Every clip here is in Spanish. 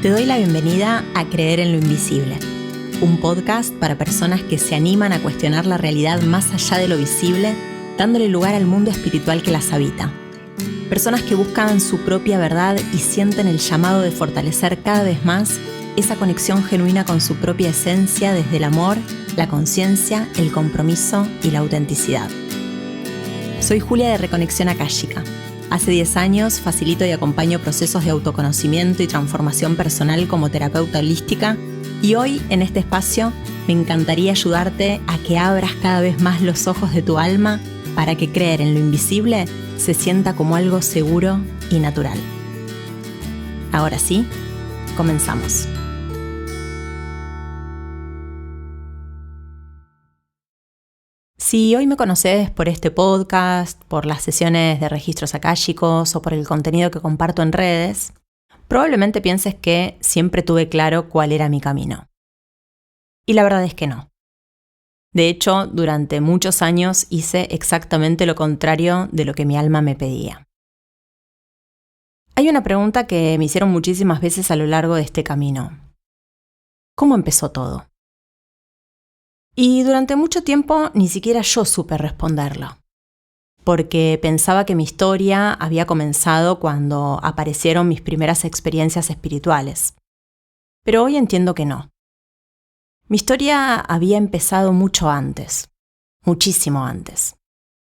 Te doy la bienvenida a Creer en lo Invisible, un podcast para personas que se animan a cuestionar la realidad más allá de lo visible, dándole lugar al mundo espiritual que las habita. Personas que buscan su propia verdad y sienten el llamado de fortalecer cada vez más esa conexión genuina con su propia esencia desde el amor, la conciencia, el compromiso y la autenticidad. Soy Julia de Reconexión Akáshica. Hace 10 años facilito y acompaño procesos de autoconocimiento y transformación personal como terapeuta holística, y hoy en este espacio me encantaría ayudarte a que abras cada vez más los ojos de tu alma para que creer en lo invisible se sienta como algo seguro y natural. Ahora sí, comenzamos. Si hoy me conoces por este podcast, por las sesiones de registros akáshicos o por el contenido que comparto en redes, probablemente pienses que siempre tuve claro cuál era mi camino. Y la verdad es que no. De hecho, durante muchos años hice exactamente lo contrario de lo que mi alma me pedía. Hay una pregunta que me hicieron muchísimas veces a lo largo de este camino. ¿Cómo empezó todo? Y durante mucho tiempo ni siquiera yo supe responderlo, porque pensaba que mi historia había comenzado cuando aparecieron mis primeras experiencias espirituales. Pero hoy entiendo que no. Mi historia había empezado mucho antes, muchísimo antes.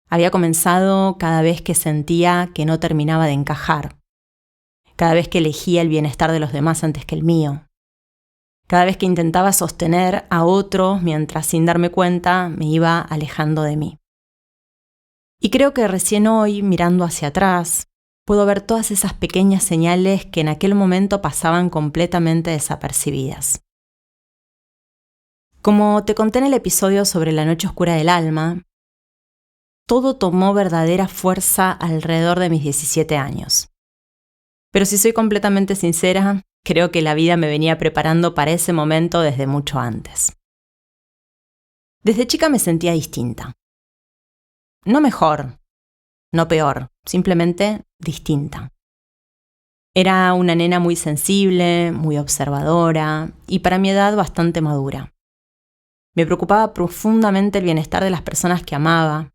Había comenzado cada vez que sentía que no terminaba de encajar, cada vez que elegía el bienestar de los demás antes que el mío, cada vez que intentaba sostener a otros mientras sin darme cuenta me iba alejando de mí. Y creo que recién hoy, mirando hacia atrás, puedo ver todas esas pequeñas señales que en aquel momento pasaban completamente desapercibidas. Como te conté en el episodio sobre la noche oscura del alma, todo tomó verdadera fuerza alrededor de mis 17 años. Pero si soy completamente sincera, creo que la vida me venía preparando para ese momento desde mucho antes. Desde chica me sentía distinta. No mejor, no peor, simplemente distinta. Era una nena muy sensible, muy observadora y para mi edad bastante madura. Me preocupaba profundamente el bienestar de las personas que amaba.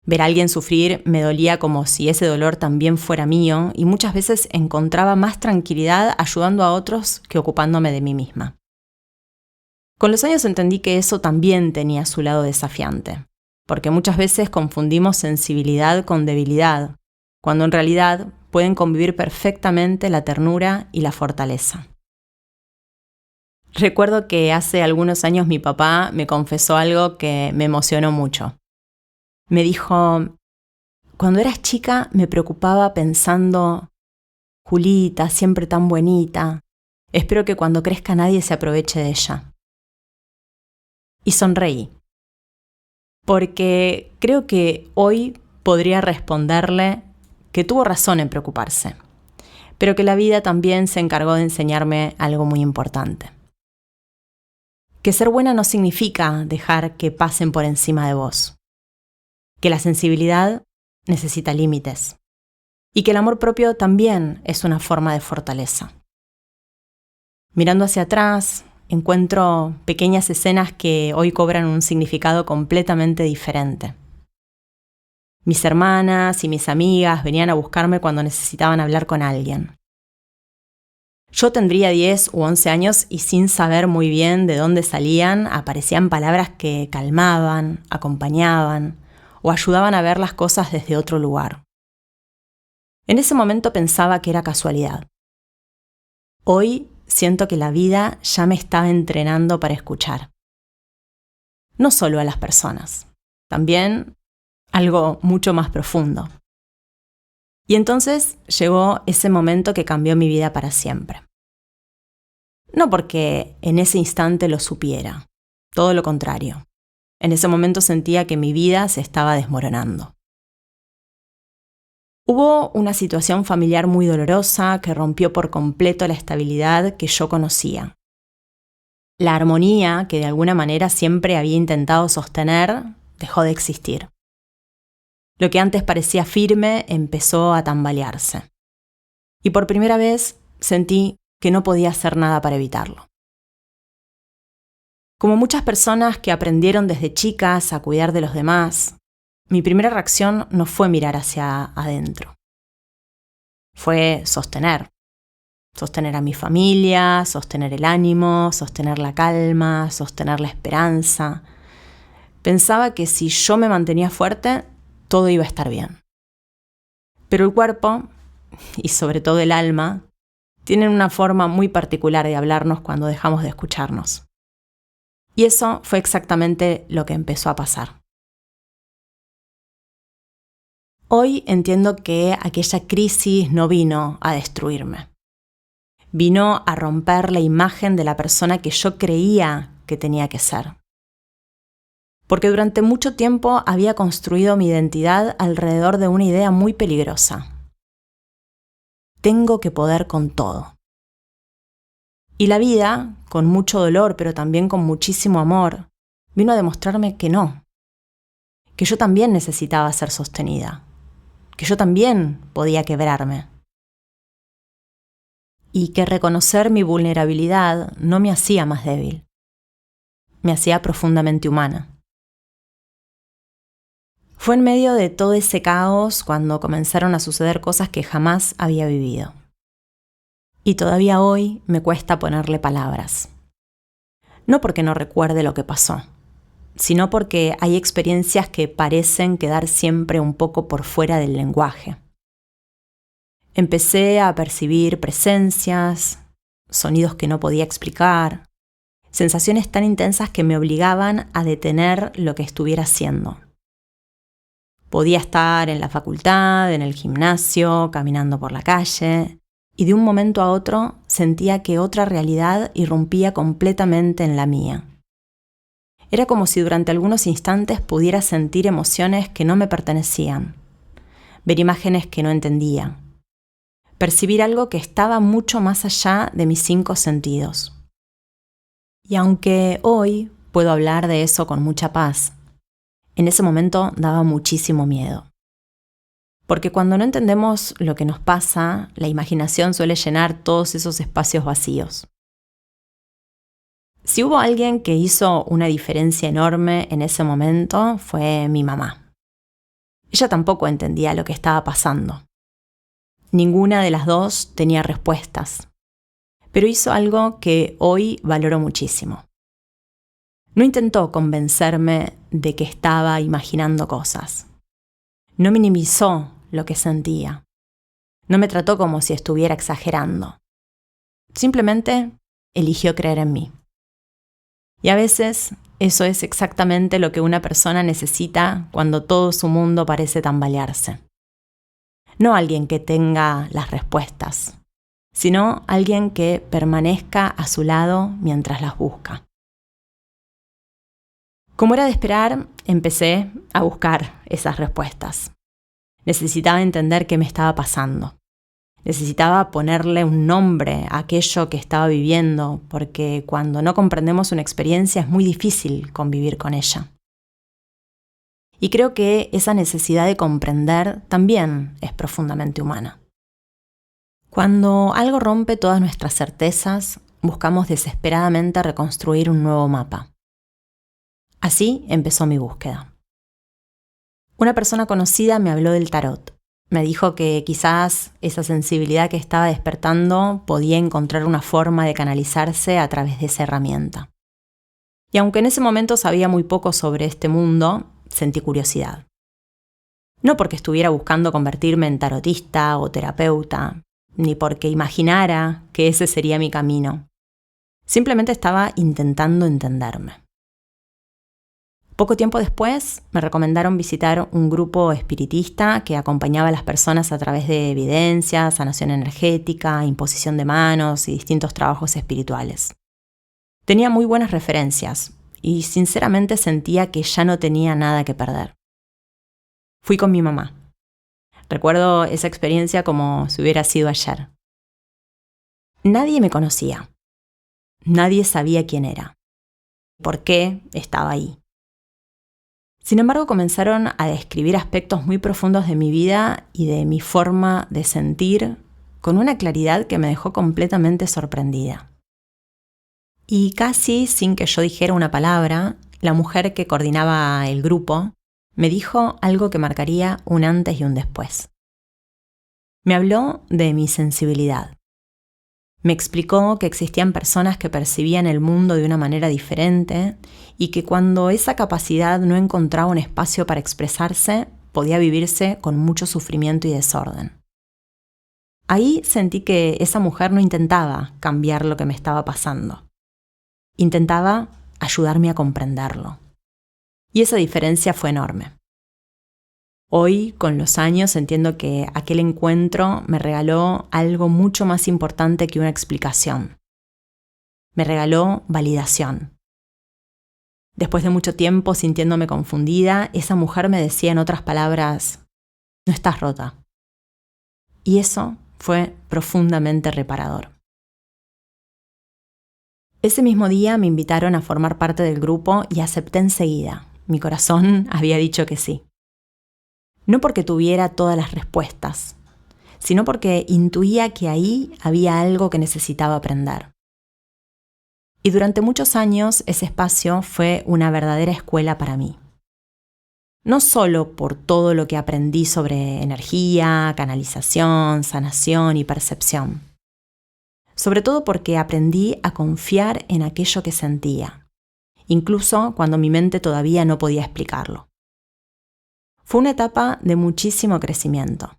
Ver a alguien sufrir me dolía como si ese dolor también fuera mío y muchas veces encontraba más tranquilidad ayudando a otros que ocupándome de mí misma. Con los años entendí que eso también tenía su lado desafiante, porque muchas veces confundimos sensibilidad con debilidad, cuando en realidad pueden convivir perfectamente la ternura y la fortaleza. Recuerdo que hace algunos años mi papá me confesó algo que me emocionó mucho. Me dijo, cuando eras chica me preocupaba pensando, Julita, siempre tan bonita, espero que cuando crezca nadie se aproveche de ella. Y sonreí, porque creo que hoy podría responderle que tuvo razón en preocuparse, pero que la vida también se encargó de enseñarme algo muy importante. Que ser buena no significa dejar que pasen por encima de vos. Que la sensibilidad necesita límites y que el amor propio también es una forma de fortaleza. Mirando hacia atrás, encuentro pequeñas escenas que hoy cobran un significado completamente diferente. Mis hermanas y mis amigas venían a buscarme cuando necesitaban hablar con alguien. Yo tendría 10 u 11 años y sin saber muy bien de dónde salían, aparecían palabras que calmaban, acompañaban, o ayudaban a ver las cosas desde otro lugar. En ese momento pensaba que era casualidad. Hoy siento que la vida ya me estaba entrenando para escuchar. No solo a las personas, también algo mucho más profundo. Y entonces llegó ese momento que cambió mi vida para siempre. No porque en ese instante lo supiera, todo lo contrario. En ese momento sentía que mi vida se estaba desmoronando. Hubo una situación familiar muy dolorosa que rompió por completo la estabilidad que yo conocía. La armonía que de alguna manera siempre había intentado sostener dejó de existir. Lo que antes parecía firme empezó a tambalearse. Y por primera vez sentí que no podía hacer nada para evitarlo. Como muchas personas que aprendieron desde chicas a cuidar de los demás, mi primera reacción no fue mirar hacia adentro. Fue sostener a mi familia, sostener el ánimo, sostener la calma, sostener la esperanza. Pensaba que si yo me mantenía fuerte, todo iba a estar bien. Pero el cuerpo, y sobre todo el alma, tienen una forma muy particular de hablarnos cuando dejamos de escucharnos. Y eso fue exactamente lo que empezó a pasar. Hoy entiendo que aquella crisis no vino a destruirme. Vino a romper la imagen de la persona que yo creía que tenía que ser. Porque durante mucho tiempo había construido mi identidad alrededor de una idea muy peligrosa. Tengo que poder con todo. Y la vida, con mucho dolor, pero también con muchísimo amor, vino a demostrarme que no. Que yo también necesitaba ser sostenida. Que yo también podía quebrarme. Y que reconocer mi vulnerabilidad no me hacía más débil. Me hacía profundamente humana. Fue en medio de todo ese caos cuando comenzaron a suceder cosas que jamás había vivido. Y todavía hoy me cuesta ponerle palabras. No porque no recuerde lo que pasó, sino porque hay experiencias que parecen quedar siempre un poco por fuera del lenguaje. Empecé a percibir presencias, sonidos que no podía explicar, sensaciones tan intensas que me obligaban a detener lo que estuviera haciendo. Podía estar en la facultad, en el gimnasio, caminando por la calle, y de un momento a otro sentía que otra realidad irrumpía completamente en la mía. Era como si durante algunos instantes pudiera sentir emociones que no me pertenecían, ver imágenes que no entendía, percibir algo que estaba mucho más allá de mis 5 sentidos. Y aunque hoy puedo hablar de eso con mucha paz, en ese momento daba muchísimo miedo. Porque cuando no entendemos lo que nos pasa, la imaginación suele llenar todos esos espacios vacíos. Si hubo alguien que hizo una diferencia enorme en ese momento, fue mi mamá. Ella tampoco entendía lo que estaba pasando. Ninguna de las dos tenía respuestas, pero hizo algo que hoy valoro muchísimo. No intentó convencerme de que estaba imaginando cosas. No minimizó lo que sentía. No me trató como si estuviera exagerando. Simplemente eligió creer en mí. Y a veces eso es exactamente lo que una persona necesita cuando todo su mundo parece tambalearse. No alguien que tenga las respuestas, sino alguien que permanezca a su lado mientras las busca. Como era de esperar, empecé a buscar esas respuestas. Necesitaba entender qué me estaba pasando. Necesitaba ponerle un nombre a aquello que estaba viviendo, porque cuando no comprendemos una experiencia es muy difícil convivir con ella. Y creo que esa necesidad de comprender también es profundamente humana. Cuando algo rompe todas nuestras certezas, buscamos desesperadamente reconstruir un nuevo mapa. Así empezó mi búsqueda. Una persona conocida me habló del tarot. Me dijo que quizás esa sensibilidad que estaba despertando podía encontrar una forma de canalizarse a través de esa herramienta. Y aunque en ese momento sabía muy poco sobre este mundo, sentí curiosidad. No porque estuviera buscando convertirme en tarotista o terapeuta, ni porque imaginara que ese sería mi camino. Simplemente estaba intentando entenderme. Poco tiempo después me recomendaron visitar un grupo espiritista que acompañaba a las personas a través de evidencias, sanación energética, imposición de manos y distintos trabajos espirituales. Tenía muy buenas referencias y sinceramente sentía que ya no tenía nada que perder. Fui con mi mamá. Recuerdo esa experiencia como si hubiera sido ayer. Nadie me conocía. Nadie sabía quién era. ¿Por qué estaba ahí? Sin embargo, comenzaron a describir aspectos muy profundos de mi vida y de mi forma de sentir con una claridad que me dejó completamente sorprendida. Y casi sin que yo dijera una palabra, la mujer que coordinaba el grupo me dijo algo que marcaría un antes y un después. Me habló de mi sensibilidad. Me explicó que existían personas que percibían el mundo de una manera diferente y que cuando esa capacidad no encontraba un espacio para expresarse, podía vivirse con mucho sufrimiento y desorden. Ahí sentí que esa mujer no intentaba cambiar lo que me estaba pasando. Intentaba ayudarme a comprenderlo. Y esa diferencia fue enorme. Hoy, con los años, entiendo que aquel encuentro me regaló algo mucho más importante que una explicación. Me regaló validación. Después de mucho tiempo sintiéndome confundida, esa mujer me decía en otras palabras, no estás rota. Y eso fue profundamente reparador. Ese mismo día me invitaron a formar parte del grupo y acepté enseguida. Mi corazón había dicho que sí. No porque tuviera todas las respuestas, sino porque intuía que ahí había algo que necesitaba aprender. Y durante muchos años ese espacio fue una verdadera escuela para mí. No solo por todo lo que aprendí sobre energía, canalización, sanación y percepción. Sobre todo porque aprendí a confiar en aquello que sentía, incluso cuando mi mente todavía no podía explicarlo. Fue una etapa de muchísimo crecimiento.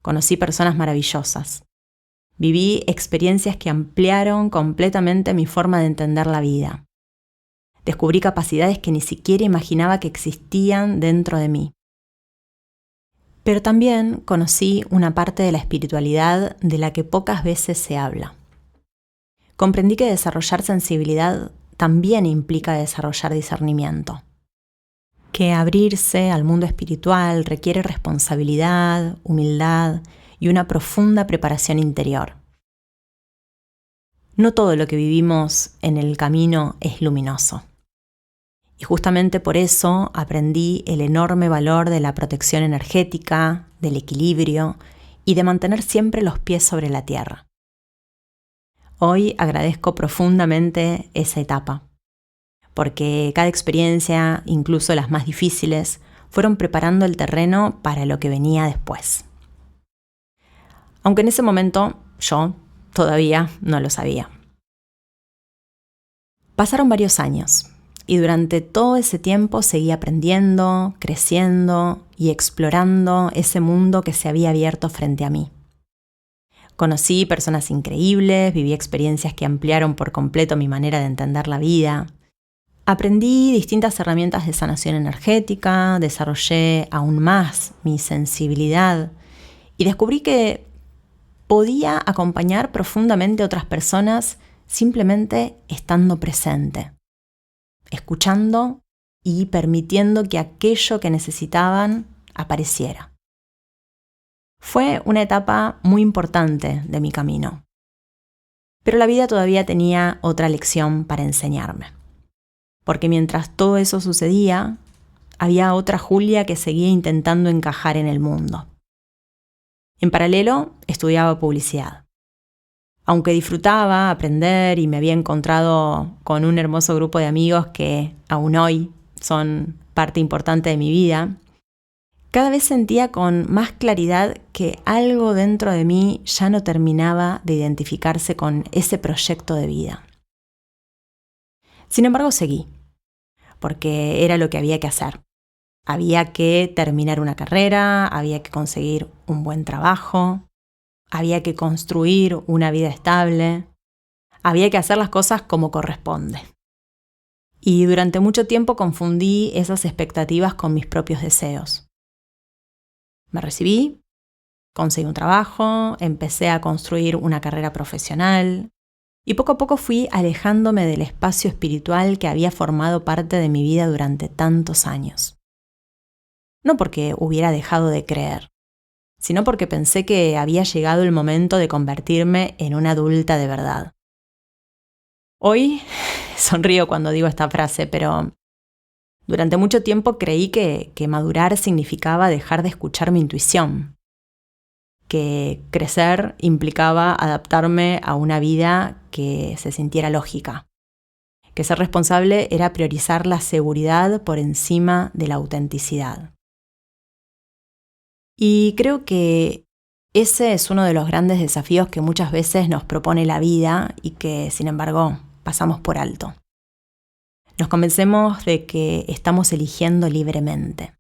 Conocí personas maravillosas. Viví experiencias que ampliaron completamente mi forma de entender la vida. Descubrí capacidades que ni siquiera imaginaba que existían dentro de mí. Pero también conocí una parte de la espiritualidad de la que pocas veces se habla. Comprendí que desarrollar sensibilidad también implica desarrollar discernimiento. Que abrirse al mundo espiritual requiere responsabilidad, humildad y una profunda preparación interior. No todo lo que vivimos en el camino es luminoso. Y justamente por eso aprendí el enorme valor de la protección energética, del equilibrio y de mantener siempre los pies sobre la tierra. Hoy agradezco profundamente esa etapa, porque cada experiencia, incluso las más difíciles, fueron preparando el terreno para lo que venía después. Aunque en ese momento yo todavía no lo sabía. Pasaron varios años y durante todo ese tiempo seguí aprendiendo, creciendo y explorando ese mundo que se había abierto frente a mí. Conocí personas increíbles, viví experiencias que ampliaron por completo mi manera de entender la vida. Aprendí distintas herramientas de sanación energética, desarrollé aún más mi sensibilidad y descubrí que podía acompañar profundamente a otras personas simplemente estando presente, escuchando y permitiendo que aquello que necesitaban apareciera. Fue una etapa muy importante de mi camino, pero la vida todavía tenía otra lección para enseñarme. Porque mientras todo eso sucedía, había otra Julia que seguía intentando encajar en el mundo. En paralelo, estudiaba publicidad. Aunque disfrutaba aprender y me había encontrado con un hermoso grupo de amigos que aún hoy son parte importante de mi vida, cada vez sentía con más claridad que algo dentro de mí ya no terminaba de identificarse con ese proyecto de vida. Sin embargo, seguí, porque era lo que había que hacer. Había que terminar una carrera, había que conseguir un buen trabajo, había que construir una vida estable, había que hacer las cosas como corresponde. Y durante mucho tiempo confundí esas expectativas con mis propios deseos. Me recibí, conseguí un trabajo, empecé a construir una carrera profesional y poco a poco fui alejándome del espacio espiritual que había formado parte de mi vida durante tantos años. No porque hubiera dejado de creer, sino porque pensé que había llegado el momento de convertirme en una adulta de verdad. Hoy sonrío cuando digo esta frase, pero durante mucho tiempo creí que madurar significaba dejar de escuchar mi intuición. que crecer implicaba adaptarme a una vida que se sintiera lógica, que ser responsable era priorizar la seguridad por encima de la autenticidad. Y creo que ese es uno de los grandes desafíos que muchas veces nos propone la vida y que, sin embargo, pasamos por alto. Nos convencemos de que estamos eligiendo libremente,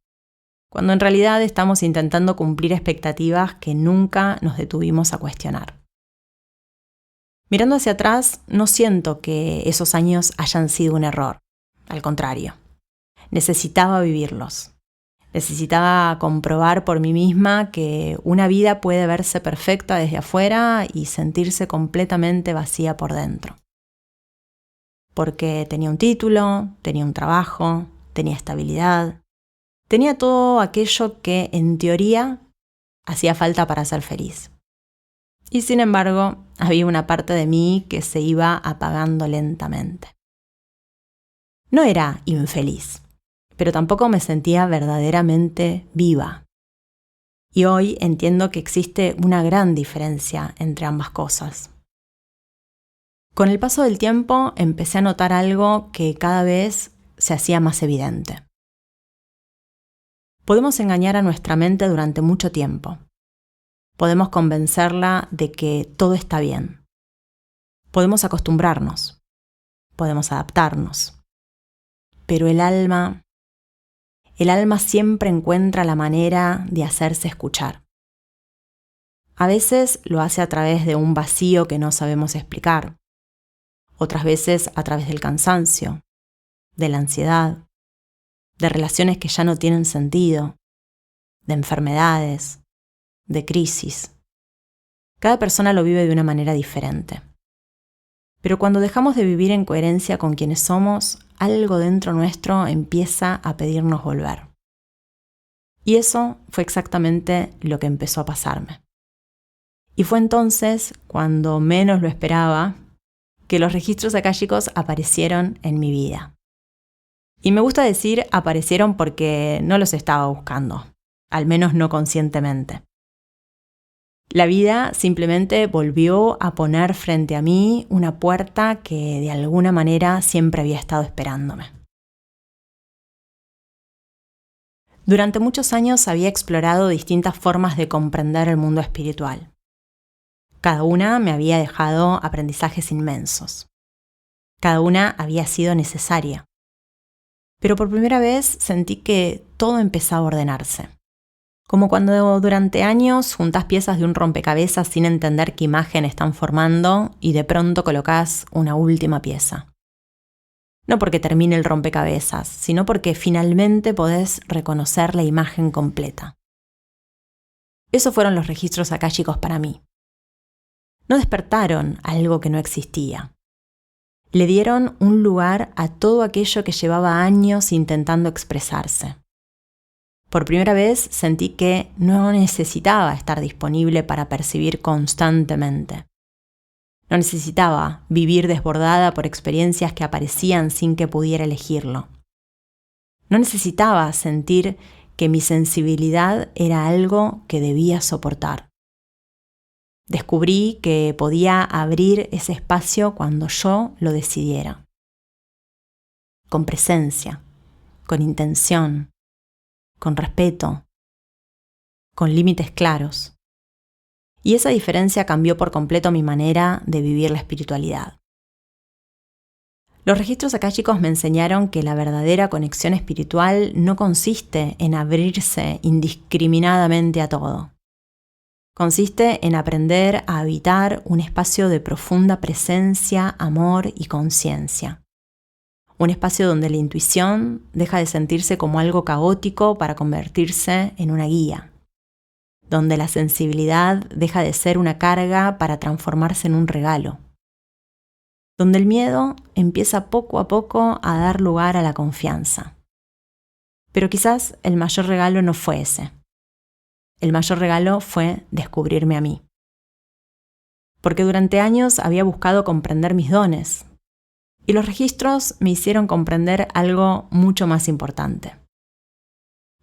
cuando en realidad estamos intentando cumplir expectativas que nunca nos detuvimos a cuestionar. Mirando hacia atrás, no siento que esos años hayan sido un error. Al contrario, necesitaba vivirlos. Necesitaba comprobar por mí misma que una vida puede verse perfecta desde afuera y sentirse completamente vacía por dentro. Porque tenía un título, tenía un trabajo, tenía estabilidad, tenía todo aquello que en teoría hacía falta para ser feliz. Y sin embargo, había una parte de mí que se iba apagando lentamente. No era infeliz, pero tampoco me sentía verdaderamente viva. Y hoy entiendo que existe una gran diferencia entre ambas cosas. Con el paso del tiempo empecé a notar algo que cada vez se hacía más evidente. Podemos engañar a nuestra mente durante mucho tiempo. Podemos convencerla de que todo está bien. Podemos acostumbrarnos. Podemos adaptarnos. Pero el alma siempre encuentra la manera de hacerse escuchar. A veces lo hace a través de un vacío que no sabemos explicar. Otras veces a través del cansancio, de la ansiedad, de relaciones que ya no tienen sentido, de enfermedades, de crisis. Cada persona lo vive de una manera diferente. Pero cuando dejamos de vivir en coherencia con quienes somos, algo dentro nuestro empieza a pedirnos volver. Y eso fue exactamente lo que empezó a pasarme. Y fue entonces, cuando menos lo esperaba, que los registros akáshicos aparecieron en mi vida. Y me gusta decir aparecieron porque no los estaba buscando, al menos no conscientemente. La vida simplemente volvió a poner frente a mí una puerta que de alguna manera siempre había estado esperándome. Durante muchos años había explorado distintas formas de comprender el mundo espiritual. Cada una me había dejado aprendizajes inmensos. Cada una había sido necesaria. Pero por primera vez sentí que todo empezaba a ordenarse. Como cuando durante años juntás piezas de un rompecabezas sin entender qué imagen están formando y de pronto colocás una última pieza. No porque termine el rompecabezas, sino porque finalmente podés reconocer la imagen completa. Esos fueron los registros akáshicos para mí. No despertaron algo que no existía. Le dieron un lugar a todo aquello que llevaba años intentando expresarse. Por primera vez sentí que no necesitaba estar disponible para percibir constantemente. No necesitaba vivir desbordada por experiencias que aparecían sin que pudiera elegirlo. No necesitaba sentir que mi sensibilidad era algo que debía soportar. Descubrí que podía abrir ese espacio cuando yo lo decidiera. Con presencia, con intención, con respeto, con límites claros. Y esa diferencia cambió por completo mi manera de vivir la espiritualidad. Los registros akáshicos me enseñaron que la verdadera conexión espiritual no consiste en abrirse indiscriminadamente a todo. Consiste en aprender a habitar un espacio de profunda presencia, amor y conciencia. Un espacio donde la intuición deja de sentirse como algo caótico para convertirse en una guía. Donde la sensibilidad deja de ser una carga para transformarse en un regalo. Donde el miedo empieza poco a poco a dar lugar a la confianza. Pero quizás el mayor regalo no fue ese. El mayor regalo fue descubrirme a mí. Porque durante años había buscado comprender mis dones. Y los registros me hicieron comprender algo mucho más importante.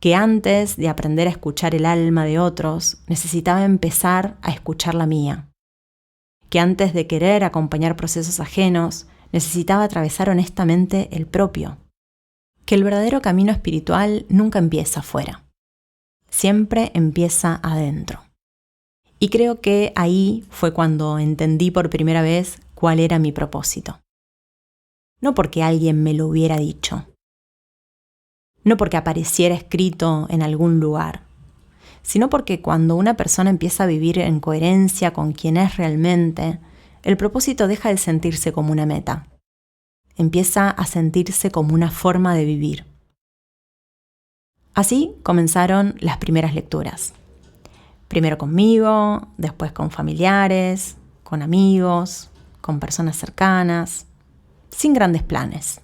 que antes de aprender a escuchar el alma de otros, necesitaba empezar a escuchar la mía, que antes de querer acompañar procesos ajenos, necesitaba atravesar honestamente el propio, que el verdadero camino espiritual nunca empieza afuera, siempre empieza adentro. Y creo que ahí fue cuando entendí por primera vez cuál era mi propósito. No porque alguien me lo hubiera dicho, no porque apareciera escrito en algún lugar, sino porque cuando una persona empieza a vivir en coherencia con quien es realmente, el propósito deja de sentirse como una meta. Empieza a sentirse como una forma de vivir. Así comenzaron las primeras lecturas. Primero conmigo, después con familiares, con amigos, con personas cercanas, sin grandes planes.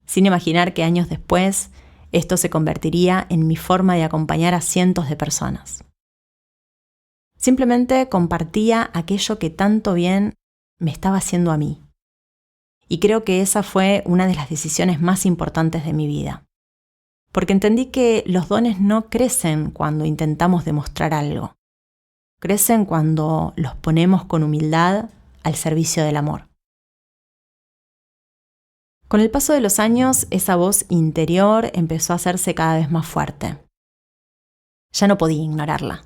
Sin imaginar que años después esto se convertiría en mi forma de acompañar a cientos de personas. Simplemente compartía aquello que tanto bien me estaba haciendo a mí. Y creo que esa fue una de las decisiones más importantes de mi vida. Porque entendí que los dones no crecen cuando intentamos demostrar algo. Crecen cuando los ponemos con humildad al servicio del amor. Con el paso de los años, esa voz interior empezó a hacerse cada vez más fuerte. Ya no podía ignorarla.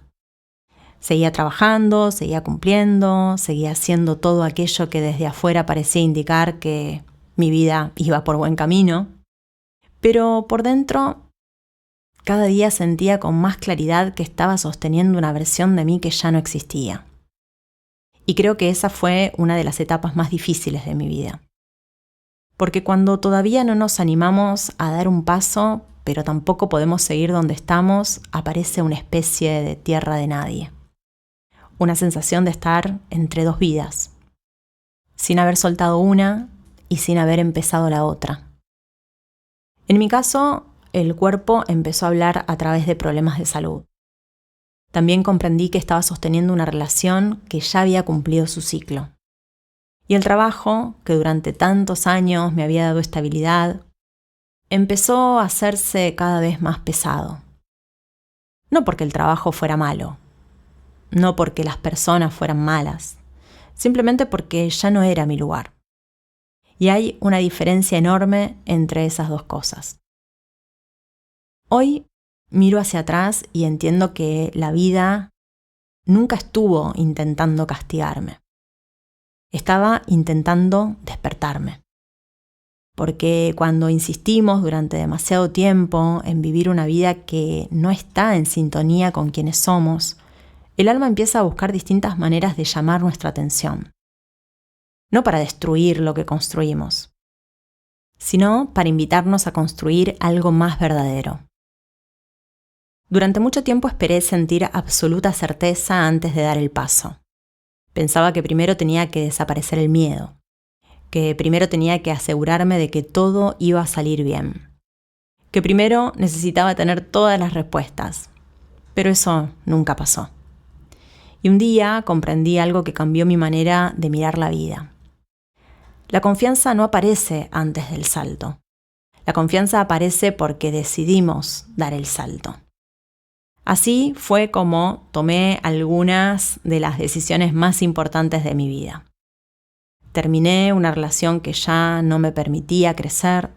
Seguía trabajando, seguía cumpliendo, seguía haciendo todo aquello que desde afuera parecía indicar que mi vida iba por buen camino. Pero por dentro, cada día sentía con más claridad que estaba sosteniendo una versión de mí que ya no existía. Y creo que esa fue una de las etapas más difíciles de mi vida. Porque cuando todavía no nos animamos a dar un paso, pero tampoco podemos seguir donde estamos, aparece una especie de tierra de nadie. Una sensación de estar entre dos vidas, sin haber soltado una y sin haber empezado la otra. En mi caso, el cuerpo empezó a hablar a través de problemas de salud. También comprendí que estaba sosteniendo una relación que ya había cumplido su ciclo. Y el trabajo, que durante tantos años me había dado estabilidad, empezó a hacerse cada vez más pesado. No porque el trabajo fuera malo, no porque las personas fueran malas, simplemente porque ya no era mi lugar. Y hay una diferencia enorme entre esas dos cosas. Hoy miro hacia atrás y entiendo que la vida nunca estuvo intentando castigarme. Estaba intentando despertarme. Porque cuando insistimos durante demasiado tiempo en vivir una vida que no está en sintonía con quienes somos, el alma empieza a buscar distintas maneras de llamar nuestra atención. No para destruir lo que construimos, sino para invitarnos a construir algo más verdadero. Durante mucho tiempo esperé sentir absoluta certeza antes de dar el paso. Pensaba que primero tenía que desaparecer el miedo, que primero tenía que asegurarme de que todo iba a salir bien, que primero necesitaba tener todas las respuestas, pero eso nunca pasó. Y un día comprendí algo que cambió mi manera de mirar la vida. La confianza no aparece antes del salto. La confianza aparece porque decidimos dar el salto. Así fue como tomé algunas de las decisiones más importantes de mi vida. Terminé una relación que ya no me permitía crecer.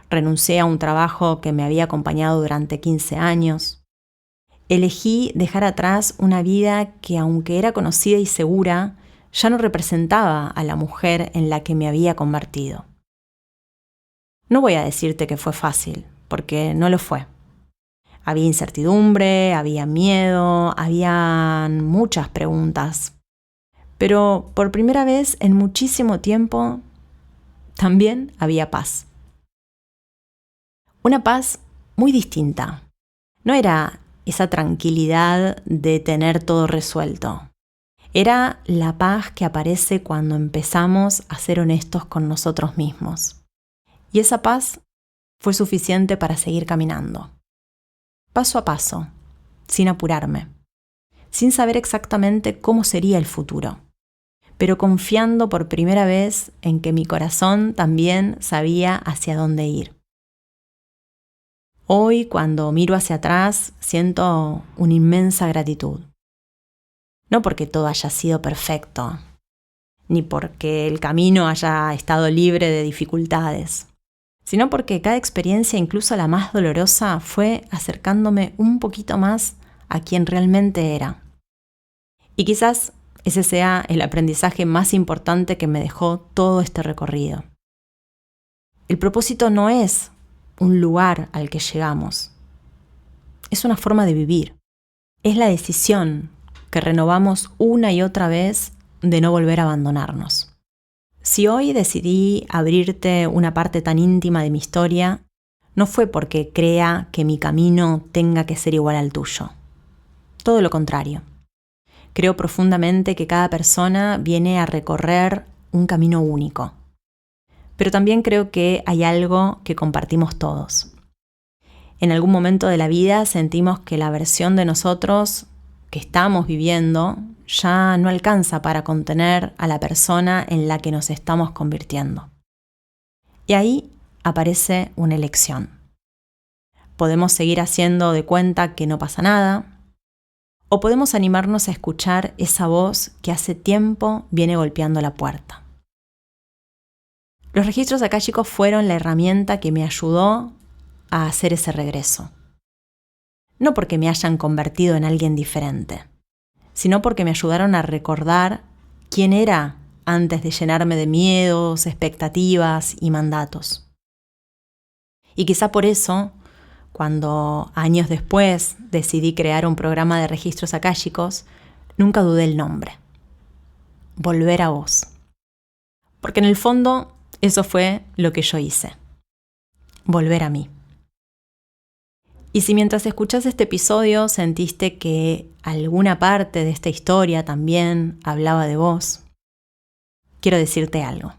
Renuncié a un trabajo que me había acompañado durante 15 años. Elegí dejar atrás una vida que, aunque era conocida y segura, ya no representaba a la mujer en la que me había convertido. No voy a decirte que fue fácil, porque no lo fue. Había incertidumbre, había miedo, habían muchas preguntas. Pero por primera vez en muchísimo tiempo, también había paz. Una paz muy distinta. No era esa tranquilidad de tener todo resuelto. Era la paz que aparece cuando empezamos a ser honestos con nosotros mismos. Y esa paz fue suficiente para seguir caminando. Paso a paso, sin apurarme, sin saber exactamente cómo sería el futuro, pero confiando por primera vez en que mi corazón también sabía hacia dónde ir. Hoy, cuando miro hacia atrás, siento una inmensa gratitud. No porque todo haya sido perfecto, ni porque el camino haya estado libre de dificultades, sino porque cada experiencia, incluso la más dolorosa, fue acercándome un poquito más a quien realmente era. Y quizás ese sea el aprendizaje más importante que me dejó todo este recorrido. El propósito no es un lugar al que llegamos, es una forma de vivir. Es la decisión que renovamos una y otra vez de no volver a abandonarnos. Si hoy decidí abrirte una parte tan íntima de mi historia, no fue porque crea que mi camino tenga que ser igual al tuyo. Todo lo contrario. Creo profundamente que cada persona viene a recorrer un camino único. Pero también creo que hay algo que compartimos todos. En algún momento de la vida sentimos que la versión de nosotros que estamos viviendo ya no alcanza para contener a la persona en la que nos estamos convirtiendo. Y ahí aparece una elección. Podemos seguir haciendo de cuenta que no pasa nada, o podemos animarnos a escuchar esa voz que hace tiempo viene golpeando la puerta. Los registros akáshicos fueron la herramienta que me ayudó a hacer ese regreso. No porque me hayan convertido en alguien diferente, sino porque me ayudaron a recordar quién era antes de llenarme de miedos, expectativas y mandatos. Y quizá por eso, cuando años después decidí crear un programa de registros akáshicos, nunca dudé el nombre. Volver a vos. Porque en el fondo eso fue lo que yo hice. Volver a mí. Y si mientras escuchás este episodio sentiste que alguna parte de esta historia también hablaba de vos, quiero decirte algo.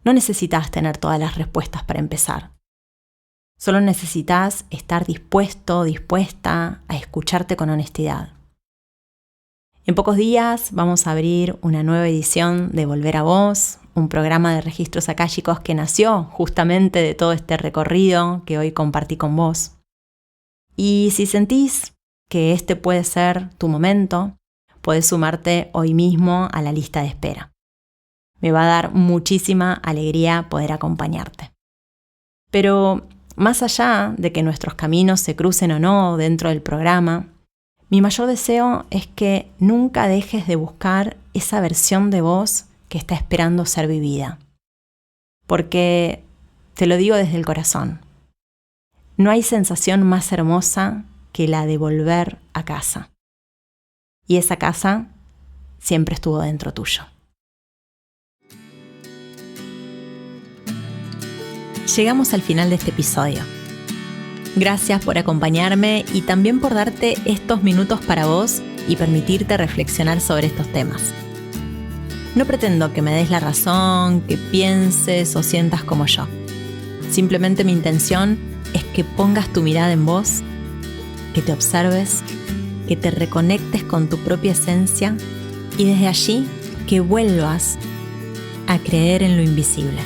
No necesitas tener todas las respuestas para empezar. Solo necesitas estar dispuesto, dispuesta a escucharte con honestidad. En pocos días vamos a abrir una nueva edición de Volver a Vos, un programa de registros akáshicos que nació justamente de todo este recorrido que hoy compartí con vos. Y si sentís que este puede ser tu momento, podés sumarte hoy mismo a la lista de espera. Me va a dar muchísima alegría poder acompañarte. Pero más allá de que nuestros caminos se crucen o no dentro del programa, mi mayor deseo es que nunca dejes de buscar esa versión de vos que está esperando ser vivida. Porque, te lo digo desde el corazón, no hay sensación más hermosa que la de volver a casa. Y esa casa siempre estuvo dentro tuyo. Llegamos al final de este episodio. Gracias por acompañarme y también por darte estos minutos para vos y permitirte reflexionar sobre estos temas. No pretendo que me des la razón, que pienses o sientas como yo. Simplemente mi intención es que pongas tu mirada en vos, que te observes, que te reconectes con tu propia esencia y desde allí que vuelvas a creer en lo invisible.